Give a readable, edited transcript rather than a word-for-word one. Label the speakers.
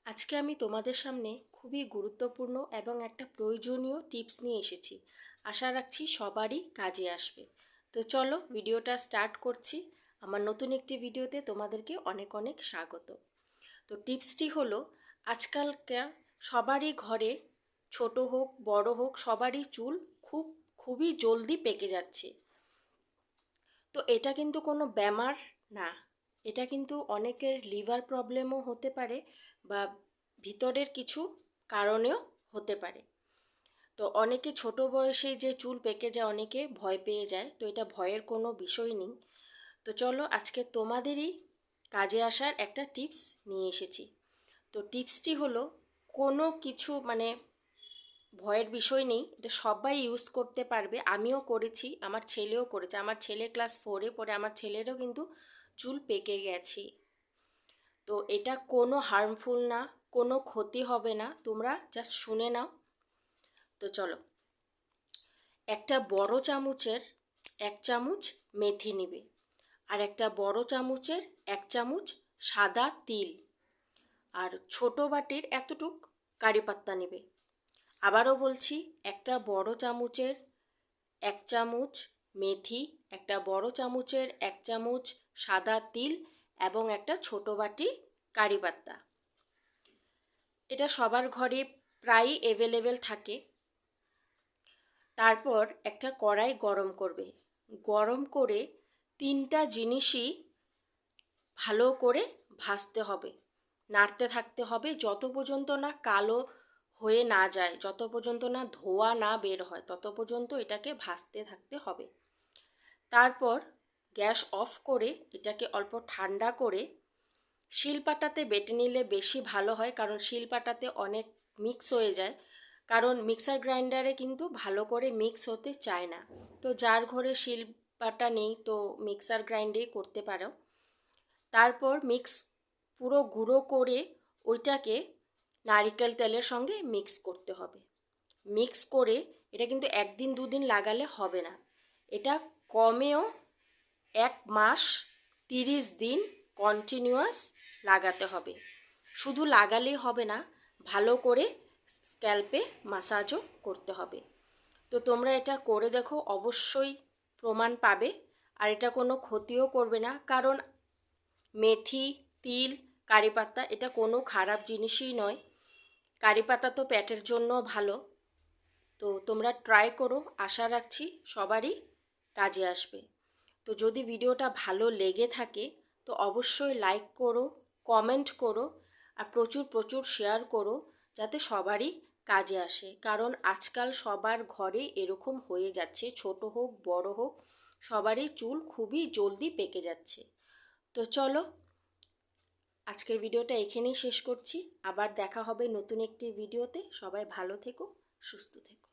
Speaker 1: আজকে আমি তোমাদের সামনে খুবই গুরুত্বপূর্ণ এবং একটা প্রয়োজনীয় টিপস নিয়ে এসেছি। আশা রাখছি সবারই কাজে আসবে। তো চলো ভিডিওটা স্টার্ট করছি। আমার নতুন একটি ভিডিওতে তোমাদেরকে অনেক অনেক স্বাগত। তো টিপসটি হলো, আজকালকার সবারই ঘরে ছোট হোক বড় হোক সবারই চুল খুবই জলদি পেকে যাচ্ছে। তো এটা কিন্তু কোনো ব্যামার না, এটা কিন্তু অনেকের লিভার প্রবলেমও হতে পারে বা ভিতরের কিছু কারণেও হতে পারে। তো অনেকে ছোট বয়সেই যে চুল পেকে যায় অনেকে ভয় পেয়ে যায়, তো এটা ভয়ের কোনো বিষয় নেই। তো চলো আজকে তোমাদেরই কাজে আসার একটা টিপস নিয়ে এসেছি। তো টিপসটি হলো, কোনো কিছু ভয়ের বিষয় নেই, এটা সবাই ইউজ করতে পারবে। আমিও করেছি, আমার ছেলেও করেছে। আমার ছেলে ক্লাস 4-এ পড়ে, আমার ছেলেরও কিন্তু চুল পেকে গেছে। তো এটা কোনো হার্মফুল না, কোনো ক্ষতি হবে না, তোমরা জাস্ট শুনে নাও। তো চলো, একটা বড় চামচের 1 চামচ মেথি নিবে, আর একটা বড় চামচের 1 চামচ সাদা তিল, আর ছোট বাটির এতটুক কারি পাত্তা নেবে। আবারও বলছি, একটা বড় চামচের 1 চামচ মেথি, একটা বড় চামচের 1 চামচ সাদা তিল এবং একটা ছোট বাটি কারি পাত্তা। এটা সবার ঘরে প্রায়ই অ্যাভেলেবেল থাকে। তারপর একটা কড়াই গরম করবে, গরম করে 3টা জিনিসই ভালো করে ভাজতে হবে, নাড়তে থাকতে হবে যত পর্যন্ত না কালো হয়ে না যায়, যত পর্যন্ত না ধোঁয়া না বের হয় তত পর্যন্ত এটাকে ভাজতে থাকতে হবে। তারপর গ্যাস অফ করে এটাকে অল্প ঠান্ডা করে শিলপাটাতে বেটে নিলে বেশি ভালো হয়, কারণ শিলপাটাতে অনেক মিক্স হয়ে যায়, কারণ মিক্সার গ্রাইন্ডারে কিন্তু ভালো করে মিক্স হতে চায় না। তো যার ঘরে শিলপাটা নেই তো মিক্সার গ্রাইন্ডেই করতে পারো। তারপর পুরো গুঁড়ো করে ওইটাকে নারিকেল তেলের সঙ্গে মিক্স করতে হবে। মিক্স করে এটা কিন্তু 1-2 দিন লাগালে হবে না, এটা কমেও 1 মাস 30 দিন কন্টিনিউয়াস লাগাতে হবে। শুধু লাগালেই হবে না, ভালো করে স্ক্যাল্পে মাসাজও করতে হবে। তো তোমরা এটা করে দেখো, অবশ্যই প্রমাণ পাবে। আর এটা কোনো ক্ষতিও করবে না, কারণ মেথি, তিল, কারি পাতা এটা কোনো খারাপ জিনিসই নয়। কারি পাতা তো পেটের জন্য ভালো। তো তোমরা ট্রাই করো, আশা রাখছি সবারই কাজে আসবে। তো যদি ভিডিওটা ভালো লেগে থাকে তো অবশ্যই লাইক করো, কমেন্ট করো, আর প্রচুর প্রচুর শেয়ার করো, যাতে সবারই কাজে আসে। কারণ আজকাল সবার ঘরে এরকম হয়ে যাচ্ছে, ছোট হোক বড় হোক সবারই চুল খুবই জলদি পেকে যাচ্ছে। তো চলো আজকের ভিডিওটা এখানেই শেষ করছি। আবার দেখা হবে নতুন একটি ভিডিওতে। সবাই ভালো থেকো, সুস্থ থেকো।